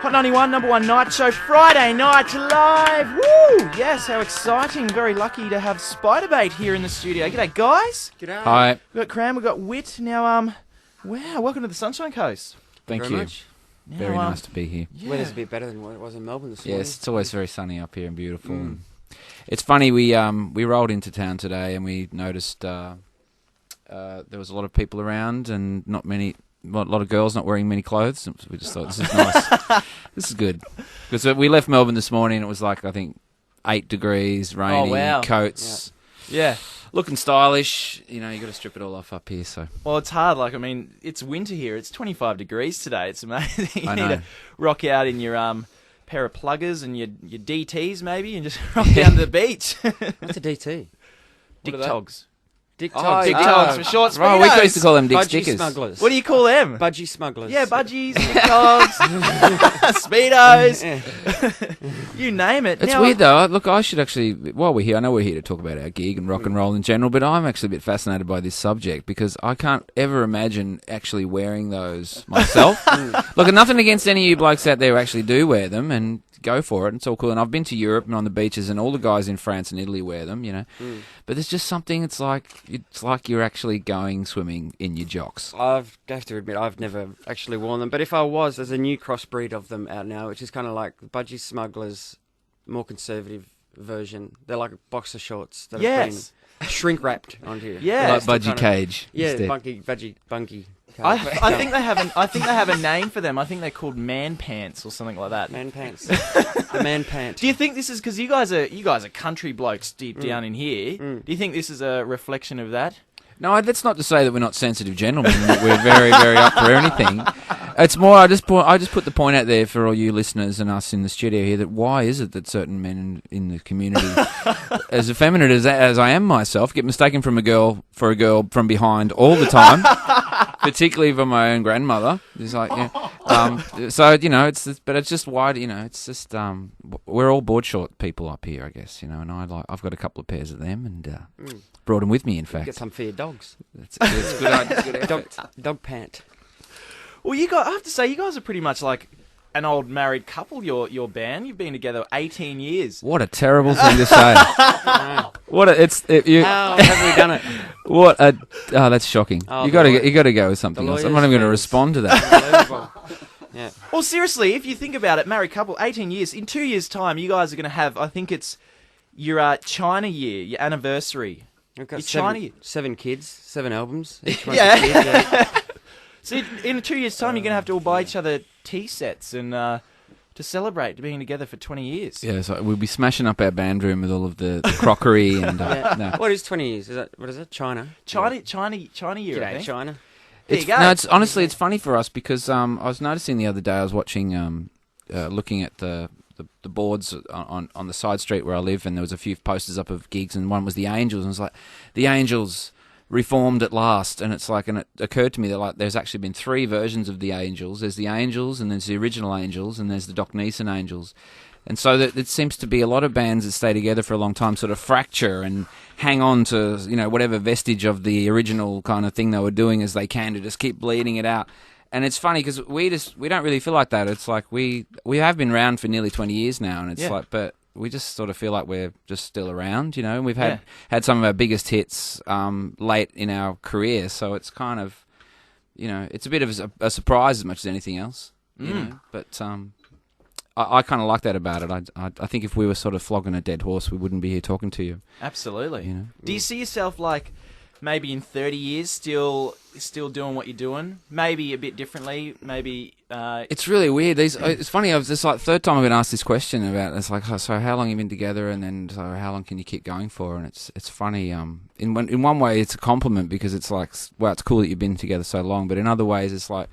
Hot 91, number one night show, Friday night live. Woo! Yes, how exciting. Very lucky to have Spiderbait here in the studio. G'day, guys. G'day. Hi. We've got Cram, we've got Wit. Now, wow, welcome to the Sunshine Coast. Thank Very you. much. Now, Very nice to be here. Yeah. Weather's a bit better than what it was in Melbourne this morning. Yes, it's always very sunny up here and beautiful. And it's funny, we rolled into town today and we noticed there was a lot of people around and a lot of girls not wearing many clothes. We just thought, this is nice. This is good. Because we left Melbourne this morning and it was like, I think, 8 degrees, rainy, wow. coats. Yeah. Looking stylish. You know, you got to strip it all off up here, so. Well, it's hard. Like, I mean, it's winter here. It's 25 degrees today. It's amazing. You I need know. to rock out in your pair of pluggers and your DTs maybe and just rock down to the beach. What's a DT? Dick are they? togs. Dick Oh, Togs. Dick Ah. togs for short Right, we speedos. used to call them dick Budgie stickers. smugglers. What do you call them? Budgie smugglers. Yeah, budgies, dick togs, speedos, Yeah. you name it. It's Now, weird though. Look, I should actually, while we're here, I know we're here to talk about our gig and rock and roll in general, but I'm actually a bit fascinated by this subject because I can't ever imagine actually wearing those myself. Look, nothing against any of you blokes out there who actually do wear them and go for it. It's all cool. And I've been to Europe and on the beaches and all the guys in France and Italy wear them, you know. But there's just something, it's like you're actually going swimming in your jocks. I have to admit, I've never actually worn them. But if I was, there's a new crossbreed of them out now, which is kind of like the Budgie smugglers, more conservative version. They're like boxer shorts that Yes. have been shrink wrapped onto you. Yeah. Like Still Budgie kind of- Cage. Yeah, instead. bunky. I think they have a name for them. I think they're called man pants or something like that. Man pants. The man pant. Do you think this is because you guys are country blokes deep down in here? Do you think this is a reflection of that? No, that's not to say that we're not sensitive gentlemen. That we're very, very up for anything. It's more. I just put the point out there for all you listeners and us in the studio here that why is it that certain men in the community, as effeminate as I am myself, get mistaken for a girl from behind all the time, particularly from my own grandmother. It's like, so you know, but it's just why, you know, it's just we're all board short people up here, I guess, you know, and I've got a couple of pairs of them and brought them with me, in fact. Get some for your dogs. It's good Dog pant. Well, I have to say, you guys are pretty much like an old married couple. Your band, you've been together 18 years. What a terrible thing to say. Wow. How have we done it? That's shocking. Oh, you got to go with something the else. I'm not even going to lawyers' respond to that. Unbelievable. Yeah. Well, seriously, if you think about it, married couple, 18 years. In 2 years' time, you guys are going to have, I think it's your China year, your anniversary. We've got Your seven kids, 7 albums. Each one's Yeah. a kid, yeah. So in 2 years' time, you're going to have to all buy each other tea sets and to celebrate being together for 20 years. Yeah, so we'll be smashing up our band room with all of the crockery and Yeah. no. What is 20 years? What is it? China? China year, I G'day, think. China. There you go. No, honestly, it's funny for us because I was noticing the other day, I was watching, looking at the boards on the side street where I live, and there was a few posters up of gigs, and one was the Angels, and it was like, the Angels reformed at last, and it's like, and it occurred to me that like there's actually been 3 versions of the Angels. There's the Angels, and there's the original Angels, and there's the Doc Neeson Angels. And so that it seems to be a lot of bands that stay together for a long time sort of fracture and hang on to, you know, whatever vestige of the original kind of thing they were doing as they can to just keep bleeding it out. And it's funny because we don't really feel like that. It's like we have been around for nearly 20 years now, and it's like, but we just sort of feel like we're just still around, you know. And we've had some of our biggest hits late in our career, so it's kind of, you know, it's a bit of a surprise as much as anything else, you know. But I kind of like that about it. I think if we were sort of flogging a dead horse, we wouldn't be here talking to you. Absolutely. You know? Do you see yourself like maybe in 30 years still doing what you're doing? Maybe a bit differently. Maybe. It's really weird. It's funny. It's like third time I've been asked this question about. It's like, so how long have you been together, and then so how long can you keep going for? And it's funny. In one way, it's a compliment because it's like, well, it's cool that you've been together so long. But in other ways, it's like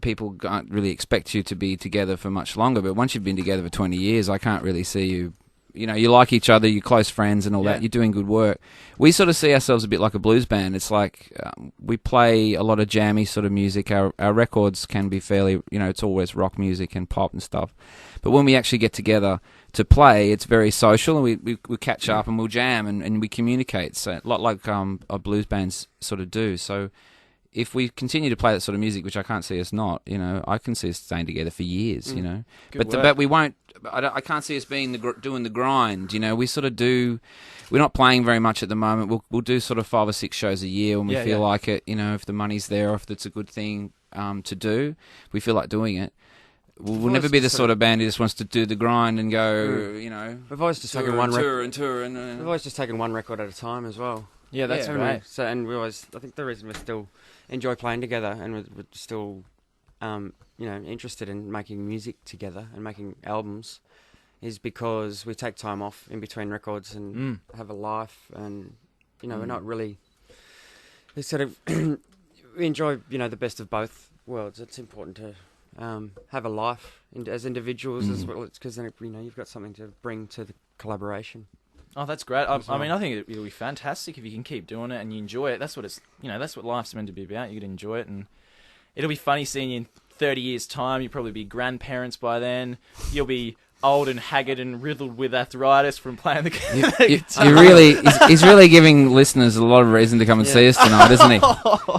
people can't really expect you to be together for much longer. But once you've been together for 20 years, I can't really see you. You know, you like each other, you're close friends and all that, you're doing good work. We sort of see ourselves a bit like a blues band. It's like we play a lot of jammy sort of music. Our records can be fairly, you know, it's always rock music and pop and stuff. But when we actually get together to play, it's very social, and we catch up and we'll jam and we communicate. So a lot like blues bands sort of do. So if we continue to play that sort of music, which I can't see us not, you know, I can see us staying together for years, you know. But we won't. I can't see us being doing the grind. You know, we sort of do. We're not playing very much at the moment. We'll do sort of 5 or 6 shows a year when we feel like it. You know, if the money's there, or if it's a good thing to do, we feel like doing it. We'll never be the sort of band who just wants to do the grind and go, you know. We've always just taken one record. We've always just taken one record at a time as well. Yeah, that's right. So, and we always, I think the reason we still enjoy playing together and we're still, you know, interested in making music together and making albums is because we take time off in between records and have a life, and, you know, we're not really, it's sort of, we enjoy, you know, the best of both worlds. It's important to have a life as individuals as well, because then, you know, you've got something to bring to the collaboration. Oh, that's great. I mean, I think it'll be fantastic if you can keep doing it and you enjoy it. That's what it's, you know, that's what life's meant to be about. You can enjoy it, and it'll be funny seeing you in 30 years' time. You'll probably be grandparents by then. You'll be old and haggard and riddled with arthritis from playing the guitar. He's really giving listeners a lot of reason to come and see us tonight, isn't he?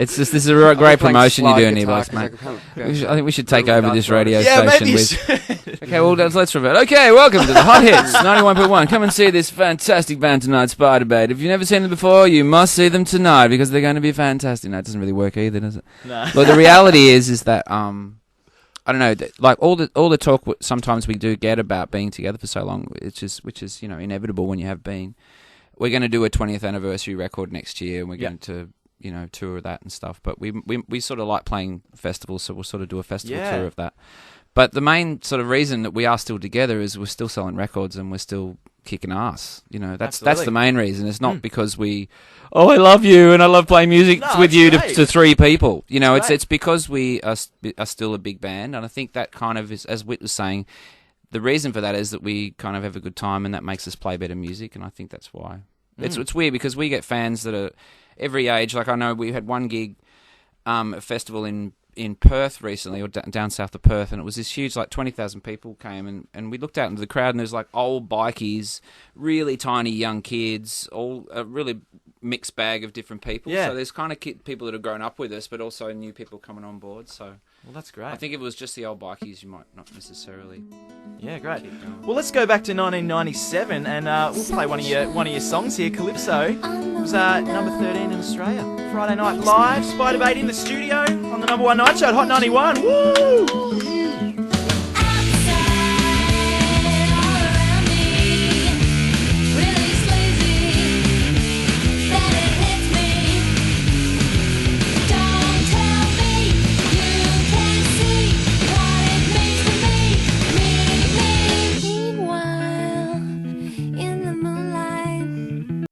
It's just, this is a great promotion you're doing here, boys, mate. I think we should take over this radio station with. Okay, well, let's revert. Okay, welcome to the Hot Hits 91.1. Come and see this fantastic band tonight, Spiderbait. If you've never seen them before, you must see them tonight because they're going to be fantastic. No, it doesn't really work either, does it? No. But the reality is that I don't know, like all the talk sometimes we do get about being together for so long, which is you know, inevitable when you have been. We're going to do a 20th anniversary record next year, and we're going to, you know, tour that and stuff. But we sort of like playing festivals, so we'll sort of do a festival tour of that. But the main sort of reason that we are still together is we're still selling records and we're still kicking ass. You know, that's the main reason. It's not because I love you and I love playing music with you to 3 people. You know, it's because we are still a big band, and I think that kind of is, as Whit was saying, the reason for that is that we kind of have a good time and that makes us play better music, and I think that's why. It's weird because we get fans that are every age. Like, I know we had one gig, a festival in Perth recently, or down south of Perth, and it was this huge, like 20,000 people came, and we looked out into the crowd, and there's like old bikies, really tiny young kids, all a really mixed bag of different people. Yeah. So there's kind of people that have grown up with us, but also new people coming on board. So, well, that's great. I think if it was just the old bikies, you might not necessarily. Yeah, great. Keep going. Well, let's go back to 1997, and we'll play one of your songs here, Calypso. It was number 13 in Australia. Friday Night Live, Spiderbait in the studio on the number 1 night show at Hot 91. Woo!